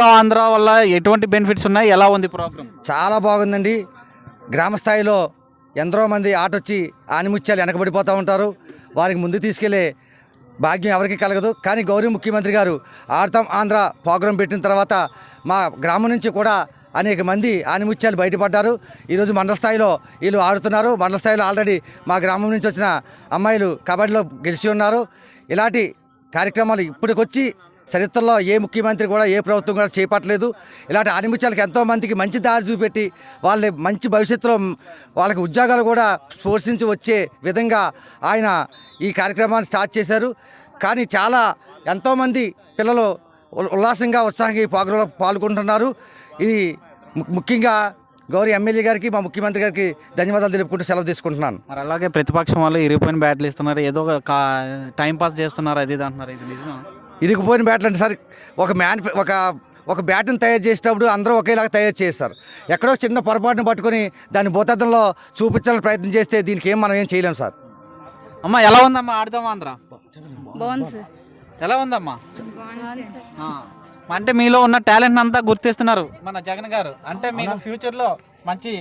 ఆంధ్ర వల్ల ఎటువంటి బెనిఫిట్స్ ఉన్నాయి, ఎలా ఉంది ప్రోగ్రామ్? చాలా బాగుందండి. గ్రామ స్థాయిలో ఎంతో మంది ఆటొచ్చి ఆనిముత్యాలు వెనకబడిపోతూ ఉంటారు. వారికి ముందు తీసుకెళ్లే భాగ్యం ఎవరికి కలగదు. కానీ గౌరవ ముఖ్యమంత్రి గారు ఆడతాం ఆంధ్ర ప్రోగ్రాం పెట్టిన తర్వాత మా గ్రామం నుంచి కూడా అనేక మంది ఆనిముత్యాలు బయటపడ్డారు. ఈరోజు మండల స్థాయిలో వీళ్ళు ఆడుతున్నారు. మండల స్థాయిలో ఆల్రెడీ మా గ్రామం నుంచి వచ్చిన అమ్మాయిలు కబడ్డీలో గెలిచి ఉన్నారు. ఇలాంటి కార్యక్రమాలు ఇప్పటికొచ్చి చరిత్రలో ఏ ముఖ్యమంత్రి కూడా ఏ ప్రభుత్వం కూడా చేపట్టలేదు. ఇలాంటి ఆనిముత్యాలకు ఎంతోమందికి మంచి దారి చూపెట్టి వాళ్ళ మంచి భవిష్యత్తులో వాళ్ళకి ఉద్యోగాలు కూడా స్పోర్ట్స్ నుంచి వచ్చే విధంగా ఆయన ఈ కార్యక్రమాన్ని స్టార్ట్ చేశారు. కానీ చాలా ఎంతోమంది పిల్లలు ఉల్లాసంగా ఉత్సాహంగా ఈ ప్రోగ్రాంలో పాల్గొంటున్నారు. ఇది ముఖ్యంగా గౌరవ ఎమ్మెల్యే గారికి మా ముఖ్యమంత్రి గారికి ధన్యవాదాలు తెలుపుకుంటూ సెలవు తీసుకుంటున్నాను. మరి అలాగే ప్రతిపక్షం వాళ్ళు ఇరిగిపోయిన బ్యాట్లు ఇస్తున్నారు, ఏదో ఒక టైం పాస్ చేస్తున్నారు, అది ఇది అంటున్నారు. ఇది నిజమా? ఇరిగిపోయిన బ్యాట్లు అంటే సార్ ఒక బ్యాట్ని తయారు చేసేటప్పుడు అందరూ ఒకేలాగా తయారు చేస్తారు. ఎక్కడో చిన్న పొరపాటును పట్టుకొని దాన్ని భూతద్దంలో చూపించాలని ప్రయత్నం చేస్తే దీనికి మనం ఏం చేయలేము సార్. అమ్మా ఎలా ఉందమ్మా ఆడదామా ఆంధ్ర? బాగుంది సార్. ఎలా ఉందమ్మా? అంటే మీలో ఉన్న టాలెంట్ అంతా గుర్తిస్తున్నారు మన జగన్ గారు. అంటే మీకు ఫ్యూచర్లో మంచి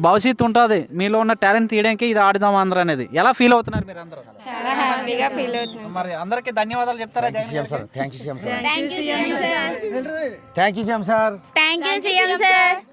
భవిష్యత్తు ఉంటుంది. మీలో ఉన్న టాలెంట్ తీయడానికి ఇది ఆడదాం ఆంధ్ర అనేది ఎలా ఫీల్ అవుతున్నారు మీరు అందరూ? చాలా హ్యాపీగా ఫీల్ అవుతున్నాం. మరి అందరికీ ధన్యవాదాలు చెప్తారా? Thank you CM sir. Thank you CM sir. Thank you CM sir. Thank you CM sir.